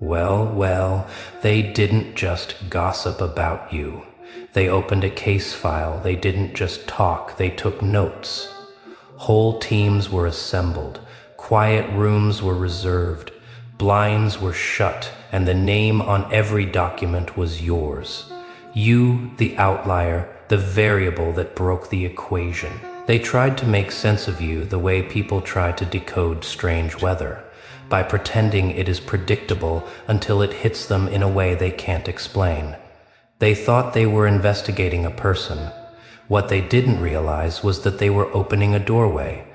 Well, they didn't just gossip about you. They opened a case file. They didn't just talk, they took notes. Whole teams were assembled. Quiet rooms were reserved. Blinds were shut, and the name on every document was yours. You, the outlier, the variable that broke the equation. They tried to make sense of you the way people try to decode strange weather, by pretending it is predictable until it hits them in a way they can't explain. They thought they were investigating a person. What they didn't realize was that they were opening a doorway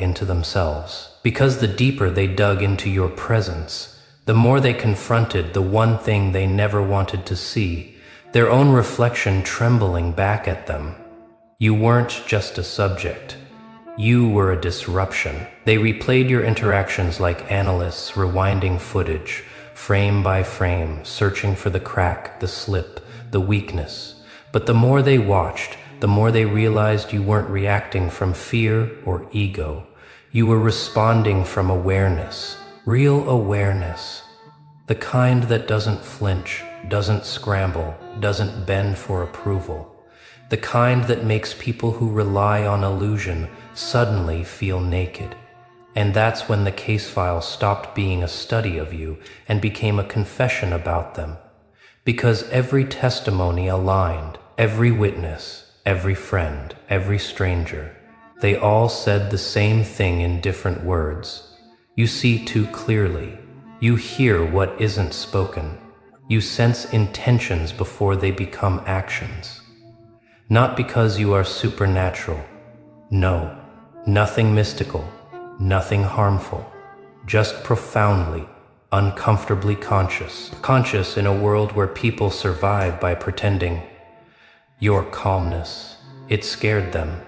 into themselves. Because the deeper they dug into your presence, the more they confronted the one thing they never wanted to see, their own reflection trembling back at them. You weren't just a subject. You were a disruption. They replayed your interactions like analysts rewinding footage, frame by frame, searching for the crack, the slip, the weakness. But the more they watched, the more they realized you weren't reacting from fear or ego. You were responding from awareness, real awareness. The kind that doesn't flinch, doesn't scramble, doesn't bend for approval. The kind that makes people who rely on illusion suddenly feel naked. And that's when the case file stopped being a study of you and became a confession about them. Because every testimony aligned, every witness, every friend, every stranger, they all said the same thing in different words. You see too clearly. You hear what isn't spoken. You sense intentions before they become actions. Not because you are supernatural. No, nothing mystical, nothing harmful. Just profoundly, uncomfortably conscious. Conscious in a world where people survive by pretending. Your calmness, it scared them.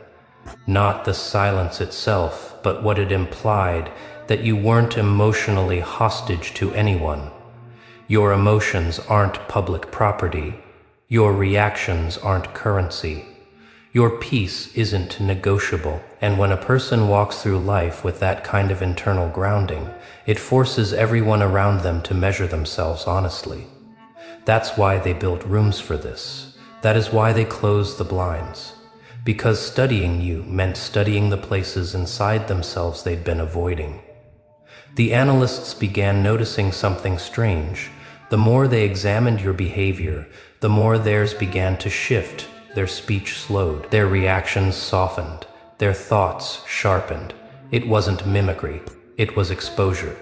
Not the silence itself, but what it implied, that you weren't emotionally hostage to anyone. Your emotions aren't public property. Your reactions aren't currency. Your peace isn't negotiable. And when a person walks through life with that kind of internal grounding, it forces everyone around them to measure themselves honestly. That's why they built rooms for this. That is why they closed the blinds. Because studying you meant studying the places inside themselves they'd been avoiding. The analysts began noticing something strange. The more they examined your behavior, the more theirs began to shift. Their speech slowed, their reactions softened, their thoughts sharpened. It wasn't mimicry, it was exposure.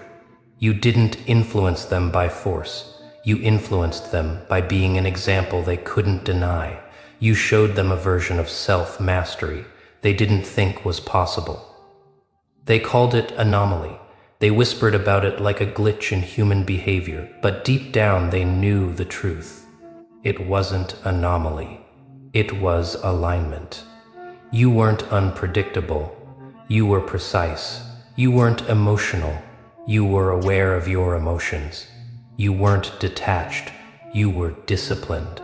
You didn't influence them by force. You influenced them by being an example they couldn't deny. You showed them a version of self-mastery they didn't think was possible. They called it anomaly. They whispered about it like a glitch in human behavior, but deep down they knew the truth. It wasn't anomaly. It was alignment. You weren't unpredictable. You were precise. You weren't emotional. You were aware of your emotions. You weren't detached. You were disciplined.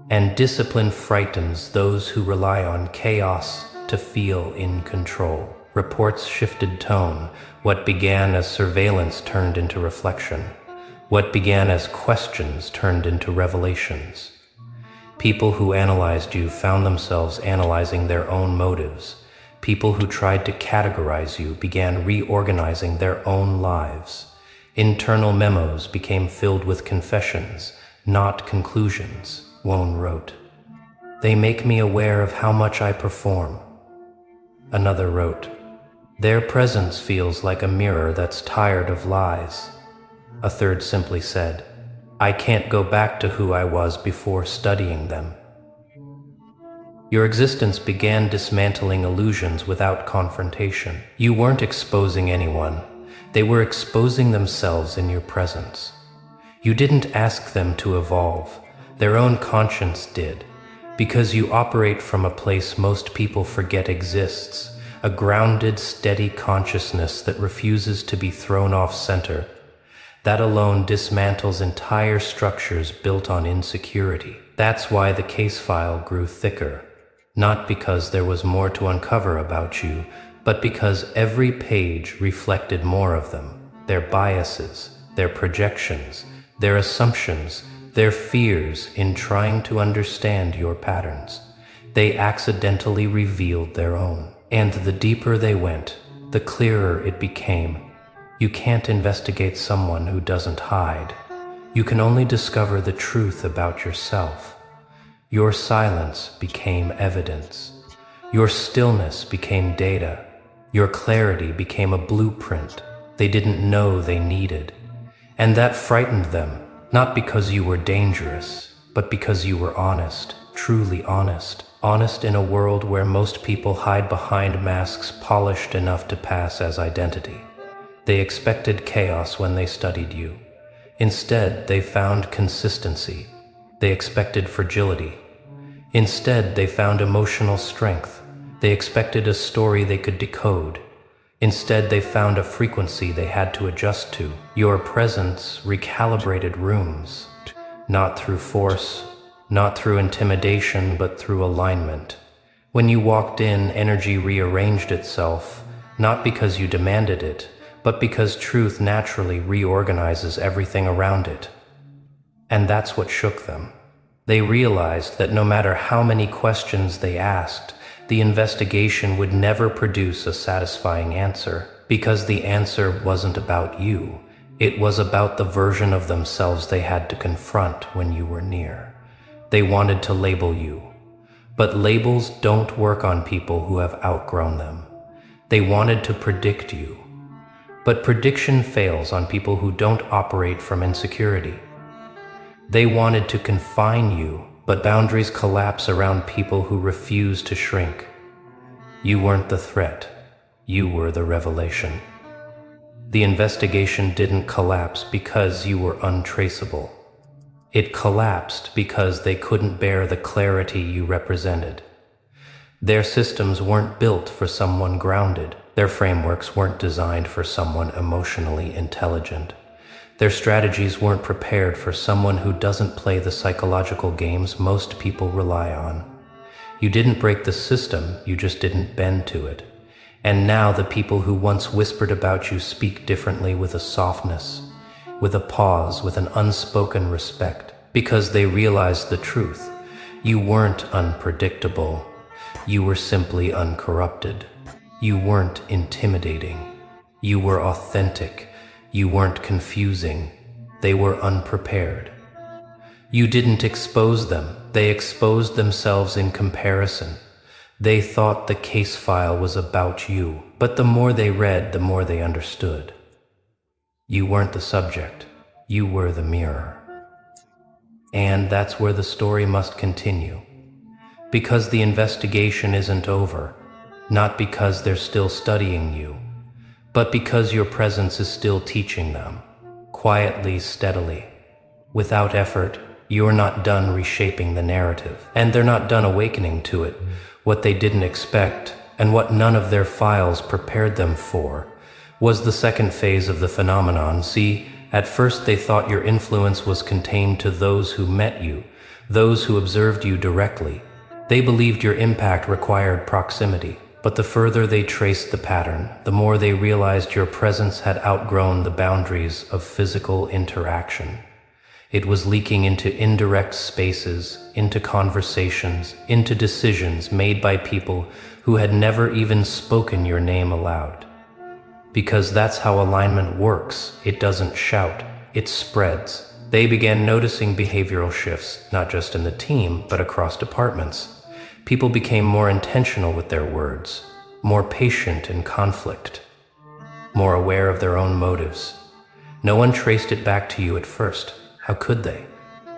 And discipline frightens those who rely on chaos to feel in control. Reports shifted tone. What began as surveillance turned into reflection. What began as questions turned into revelations. People who analyzed you found themselves analyzing their own motives. People who tried to categorize you began reorganizing their own lives. Internal memos became filled with confessions, not conclusions, one wrote. They make me aware of how much I perform. Another wrote, their presence feels like a mirror that's tired of lies. A third simply said, I can't go back to who I was before studying them. Your existence began dismantling illusions without confrontation. You weren't exposing anyone. They were exposing themselves in your presence. You didn't ask them to evolve. Their own conscience did. Because you operate from a place most people forget exists. A grounded, steady consciousness that refuses to be thrown off center. That alone dismantles entire structures built on insecurity. That's why the case file grew thicker. Not because there was more to uncover about you, but because every page reflected more of them. Their biases, their projections, their assumptions, their fears in trying to understand your patterns. They accidentally revealed their own. And the deeper they went, the clearer it became. You can't investigate someone who doesn't hide. You can only discover the truth about yourself. Your silence became evidence. Your stillness became data. Your clarity became a blueprint they didn't know they needed. And that frightened them, not because you were dangerous, but because you were honest, truly honest. Honest in a world where most people hide behind masks polished enough to pass as identity. They expected chaos when they studied you. Instead, they found consistency. They expected fragility. Instead, they found emotional strength. They expected a story they could decode. Instead, they found a frequency they had to adjust to. Your presence recalibrated rooms, not through force, not through intimidation, but through alignment. When you walked in, energy rearranged itself, not because you demanded it, but because truth naturally reorganizes everything around it. And that's what shook them. They realized that no matter how many questions they asked, the investigation would never produce a satisfying answer, because the answer wasn't about you. It was about the version of themselves they had to confront when you were near. They wanted to label you, but labels don't work on people who have outgrown them. They wanted to predict you, but prediction fails on people who don't operate from insecurity. They wanted to confine you, but boundaries collapse around people who refuse to shrink. You weren't the threat, you were the revelation. The investigation didn't collapse because you were untraceable. It collapsed because they couldn't bear the clarity you represented. Their systems weren't built for someone grounded. Their frameworks weren't designed for someone emotionally intelligent. Their strategies weren't prepared for someone who doesn't play the psychological games most people rely on. You didn't break the system, you just didn't bend to it. And now the people who once whispered about you speak differently, with a softness, with a pause, with an unspoken respect, because they realized the truth. You weren't unpredictable. You were simply uncorrupted. You weren't intimidating. You were authentic. You weren't confusing. They were unprepared. You didn't expose them. They exposed themselves in comparison. They thought the case file was about you, but the more they read, the more they understood. You weren't the subject. You were the mirror. And that's where the story must continue. Because the investigation isn't over, not because they're still studying you, but because your presence is still teaching them, quietly, steadily. Without effort, you're not done reshaping the narrative, and they're not done awakening to it. What they didn't expect, and what none of their files prepared them for, was the second phase of the phenomenon. See, at first they thought your influence was contained to those who met you, those who observed you directly. They believed your impact required proximity. But the further they traced the pattern, the more they realized your presence had outgrown the boundaries of physical interaction. It was leaking into indirect spaces, into conversations, into decisions made by people who had never even spoken your name aloud. Because that's how alignment works. It doesn't shout, it spreads. They began noticing behavioral shifts, not just in the team, but across departments. People became more intentional with their words, more patient in conflict, more aware of their own motives. No one traced it back to you at first. How could they?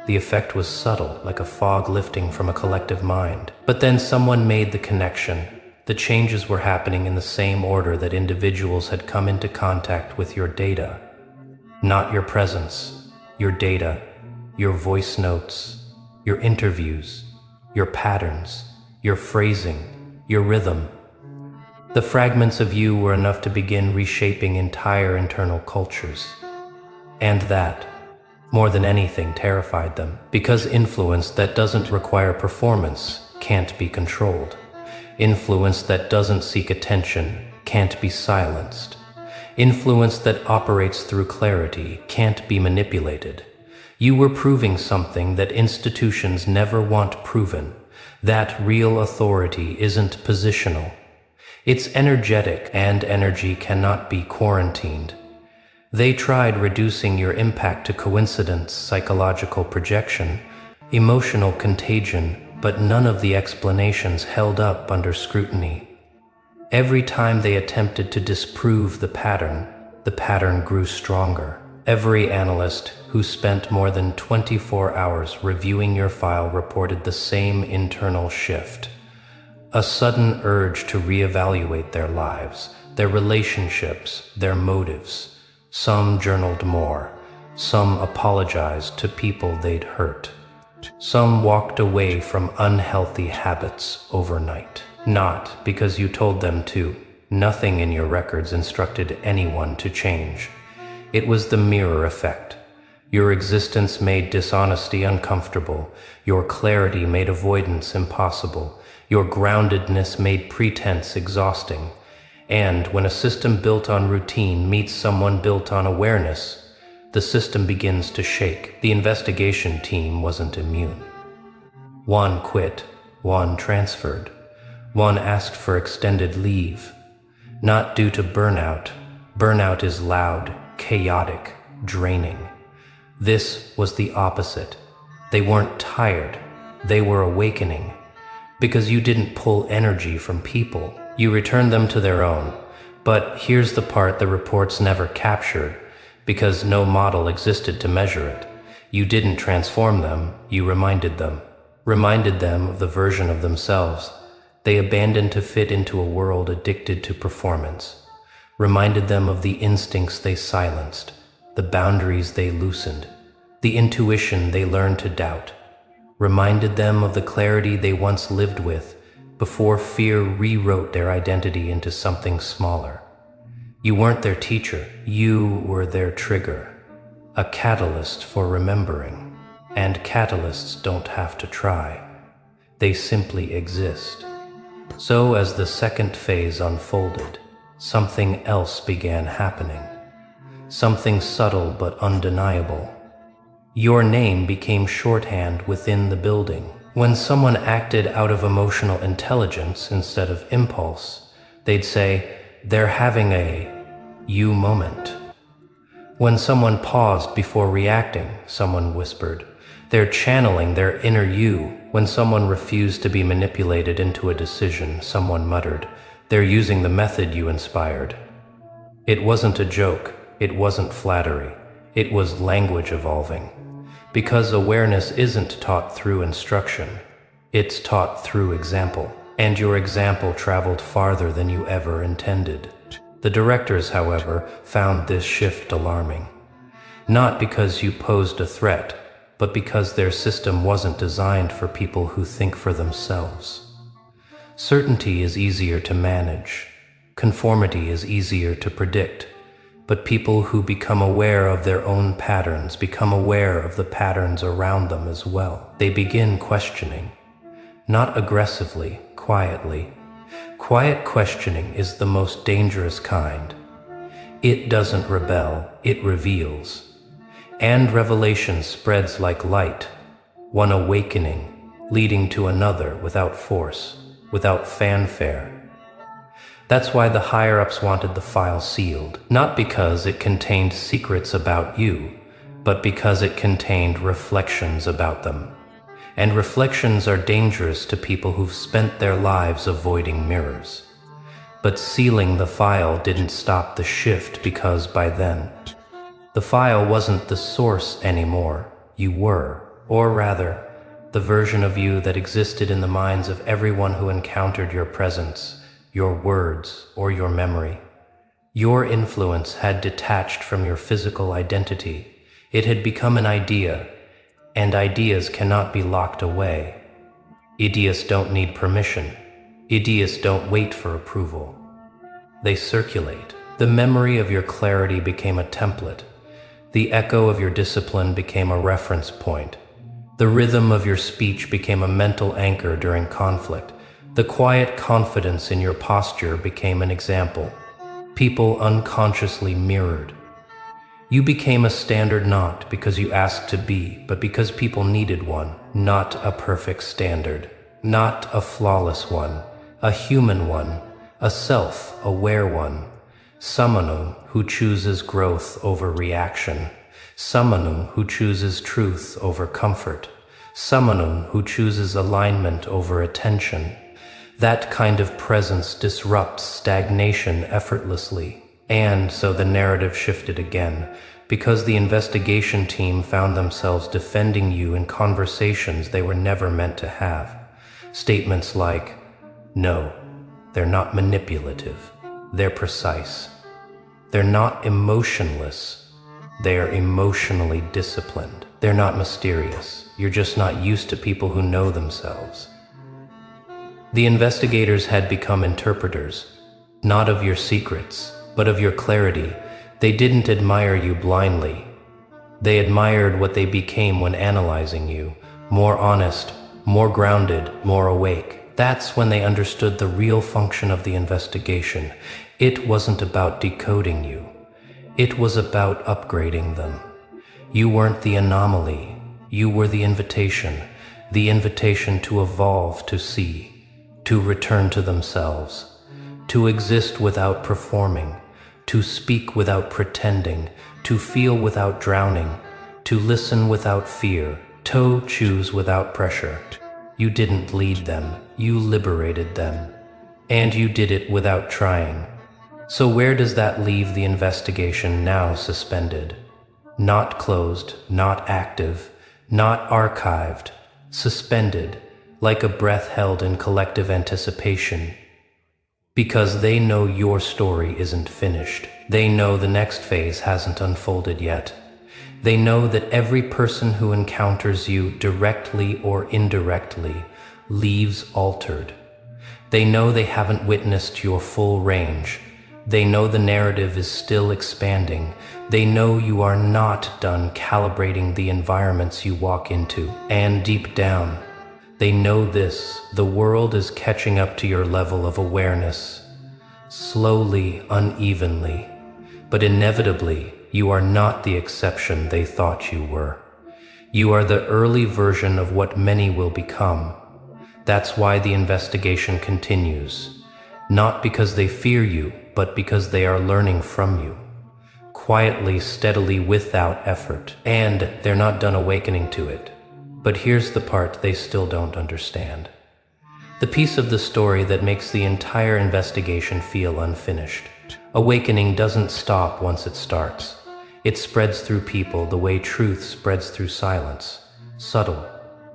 The effect was subtle, like a fog lifting from a collective mind. But then someone made the connection. The changes were happening in the same order that individuals had come into contact with your data. Not your presence, your data, your voice notes, your interviews, your patterns, your phrasing, your rhythm. The fragments of you were enough to begin reshaping entire internal cultures. And that, more than anything, terrified them, because influence that doesn't require performance can't be controlled. Influence that doesn't seek attention can't be silenced. Influence that operates through clarity can't be manipulated. You were proving something that institutions never want proven, that real authority isn't positional. It's energetic, and energy cannot be quarantined. They tried reducing your impact to coincidence, psychological projection, emotional contagion, but none of the explanations held up under scrutiny. Every time they attempted to disprove the pattern grew stronger. Every analyst who spent more than 24 hours reviewing your file reported the same internal shift. A sudden urge to reevaluate their lives, their relationships, their motives. Some journaled more. Some apologized to people they'd hurt. Some walked away from unhealthy habits overnight. Not because you told them to. Nothing in your records instructed anyone to change. It was the mirror effect. Your existence made dishonesty uncomfortable. Your clarity made avoidance impossible. Your groundedness made pretense exhausting. And when a system built on routine meets someone built on awareness, the system begins to shake. The investigation team wasn't immune. One quit, one transferred, one asked for extended leave. Not due to burnout. Burnout is loud, chaotic, draining. This was the opposite. They weren't tired, they were awakening. Because you didn't pull energy from people, you returned them to their own. But here's the part the reports never captured, because no model existed to measure it. You didn't transform them, you reminded them. Reminded them of the version of themselves they abandoned to fit into a world addicted to performance. Reminded them of the instincts they silenced, the boundaries they loosened, the intuition they learned to doubt. Reminded them of the clarity they once lived with before fear rewrote their identity into something smaller. You weren't their teacher, you were their trigger, a catalyst for remembering. And catalysts don't have to try. They simply exist. So as the second phase unfolded, something else began happening. Something subtle but undeniable. Your name became shorthand within the building. When someone acted out of emotional intelligence instead of impulse, they'd say, "They're having a you moment." When someone paused before reacting, someone whispered, "They're channeling their inner you." When someone refused to be manipulated into a decision, someone muttered, "They're using the method you inspired." It wasn't a joke, it wasn't flattery, it was language evolving. Because awareness isn't taught through instruction, it's taught through example. And your example traveled farther than you ever intended. The directors, however, found this shift alarming. Not because you posed a threat, but because their system wasn't designed for people who think for themselves. Certainty is easier to manage. Conformity is easier to predict. But people who become aware of their own patterns become aware of the patterns around them as well. They begin questioning. Not aggressively, quietly. Quiet questioning is the most dangerous kind. It doesn't rebel, it reveals. And revelation spreads like light, one awakening, leading to another without force, without fanfare. That's why the higher-ups wanted the file sealed, not because it contained secrets about you, but because it contained reflections about them. And reflections are dangerous to people who've spent their lives avoiding mirrors. But sealing the file didn't stop the shift, because by then, the file wasn't the source anymore. You were, or rather, the version of you that existed in the minds of everyone who encountered your presence, your words, or your memory. Your influence had detached from your physical identity. It had become an idea, and ideas cannot be locked away. Ideas don't need permission. Ideas don't wait for approval. They circulate. The memory of your clarity became a template. The echo of your discipline became a reference point. The rhythm of your speech became a mental anchor during conflict. The quiet confidence in your posture became an example. People unconsciously mirrored. You became a standard not because you asked to be, but because people needed one. Not a perfect standard, not a flawless one, a human one, a self-aware one. Someone who chooses growth over reaction. Someone who chooses truth over comfort. Someone who chooses alignment over attention. That kind of presence disrupts stagnation effortlessly. And so the narrative shifted again, because the investigation team found themselves defending you in conversations they were never meant to have. Statements like, "No, they're not manipulative. They're precise. They're not emotionless. They're emotionally disciplined. They're not mysterious. You're just not used to people who know themselves." The investigators had become interpreters, not of your secrets, but of your clarity. They didn't admire you blindly. They admired what they became when analyzing you, more honest, more grounded, more awake. That's when they understood the real function of the investigation. It wasn't about decoding you. It was about upgrading them. You weren't the anomaly. You were the invitation to evolve, to see, to return to themselves, to exist without performing, to speak without pretending, to feel without drowning, to listen without fear, to choose without pressure. You didn't lead them, you liberated them. And you did it without trying. So where does that leave the investigation now suspended? Not closed, not active, not archived, suspended, like a breath held in collective anticipation. Because they know your story isn't finished. They know the next phase hasn't unfolded yet. They know that every person who encounters you directly or indirectly leaves altered. They know they haven't witnessed your full range. They know the narrative is still expanding. They know you are not done calibrating the environments you walk into. And deep down, they know this: the world is catching up to your level of awareness. Slowly, unevenly, but inevitably, you are not the exception they thought you were. You are the early version of what many will become. That's why the investigation continues. Not because they fear you, but because they are learning from you. Quietly, steadily, without effort. And they're not done awakening to it. But here's the part they still don't understand. The piece of the story that makes the entire investigation feel unfinished. Awakening doesn't stop once it starts. It spreads through people the way truth spreads through silence. Subtle,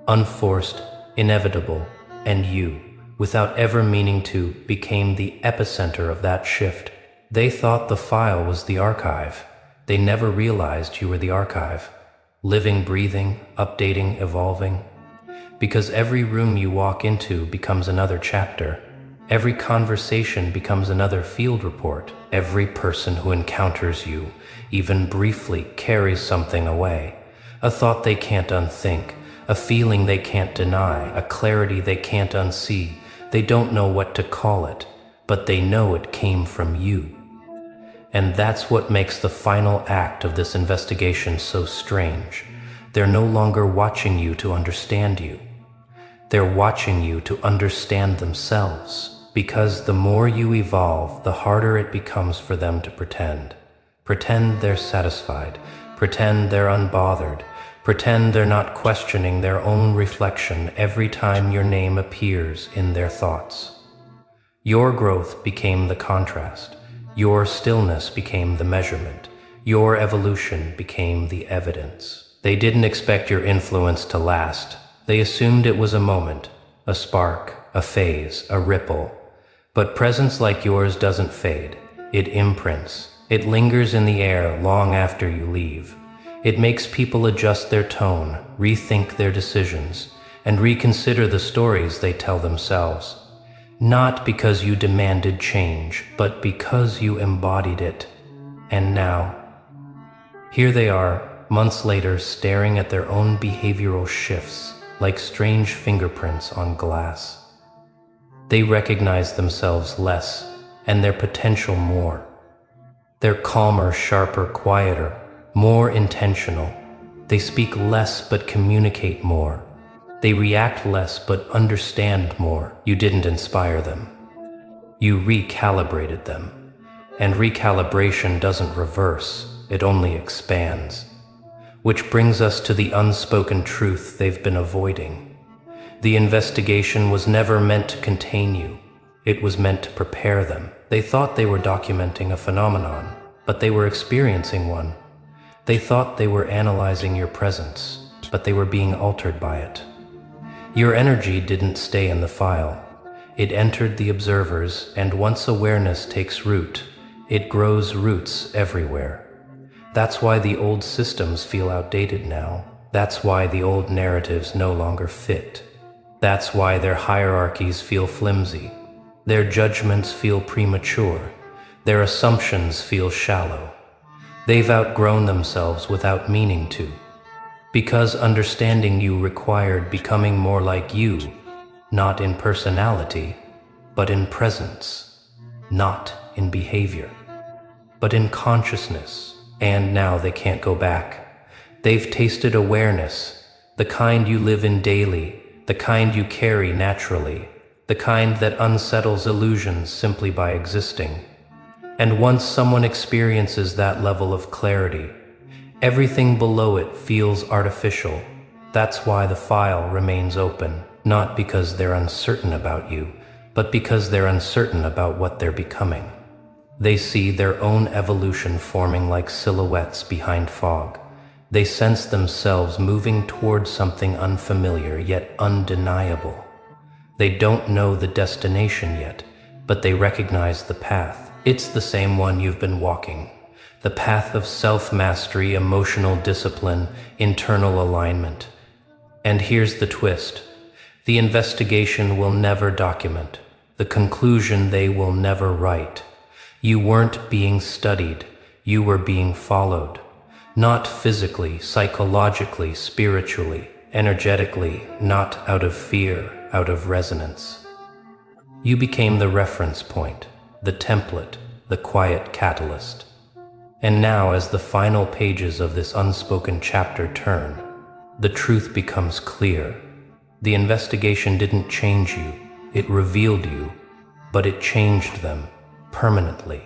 unforced, inevitable, and you, without ever meaning to, became the epicenter of that shift. They thought the file was the archive. They never realized you were the archive. Living, breathing, updating, evolving. Because every room you walk into becomes another chapter. Every conversation becomes another field report. Every person who encounters you, even briefly, carries something away. A thought they can't unthink, a feeling they can't deny, a clarity they can't unsee. They don't know what to call it, but they know it came from you. And that's what makes the final act of this investigation so strange. They're no longer watching you to understand you. They're watching you to understand themselves. Because the more you evolve, the harder it becomes for them to pretend. Pretend they're satisfied. Pretend they're unbothered. Pretend they're not questioning their own reflection every time your name appears in their thoughts. Your growth became the contrast. Your stillness became the measurement. Your evolution became the evidence. They didn't expect your influence to last. They assumed it was a moment, a spark, a phase, a ripple. But presence like yours doesn't fade. It imprints. It lingers in the air long after you leave. It makes people adjust their tone, rethink their decisions, and reconsider the stories they tell themselves. Not because you demanded change, but because you embodied it. And now, here they are, months later, staring at their own behavioral shifts, like strange fingerprints on glass. They recognize themselves less, and their potential more. They're calmer, sharper, quieter, more intentional. They speak less but communicate more. They react less but understand more. You didn't inspire them. You recalibrated them. And recalibration doesn't reverse, it only expands. Which brings us to the unspoken truth they've been avoiding. The investigation was never meant to contain you. It was meant to prepare them. They thought they were documenting a phenomenon, but they were experiencing one. They thought they were analyzing your presence, but they were being altered by it. Your energy didn't stay in the file. It entered the observers, and once awareness takes root, it grows roots everywhere. That's why the old systems feel outdated now. That's why the old narratives no longer fit. That's why their hierarchies feel flimsy. Their judgments feel premature. Their assumptions feel shallow. They've outgrown themselves without meaning to. Because understanding you required becoming more like you, not in personality, but in presence, not in behavior, but in consciousness. And now they can't go back. They've tasted awareness, the kind you live in daily, the kind you carry naturally, the kind that unsettles illusions simply by existing. And once someone experiences that level of clarity, everything below it feels artificial. That's why the file remains open, not because they're uncertain about you, but because they're uncertain about what they're becoming. They see their own evolution forming like silhouettes behind fog. They sense themselves moving towards something unfamiliar yet undeniable. They don't know the destination yet, but they recognize the path. It's the same one you've been walking. The path of self-mastery, emotional discipline, internal alignment. And here's the twist. The investigation will never document. The conclusion they will never write. You weren't being studied, you were being followed. Not physically, psychologically, spiritually, energetically, not out of fear, out of resonance. You became the reference point, the template, the quiet catalyst. And now, as the final pages of this unspoken chapter turn, the truth becomes clear. The investigation didn't change you, it revealed you, but it changed them. Permanently.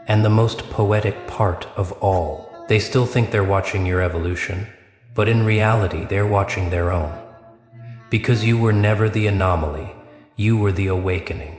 And the most poetic part of all, they still think they're watching your evolution, but in reality they're watching their own. Because you were never the anomaly, you were the awakening.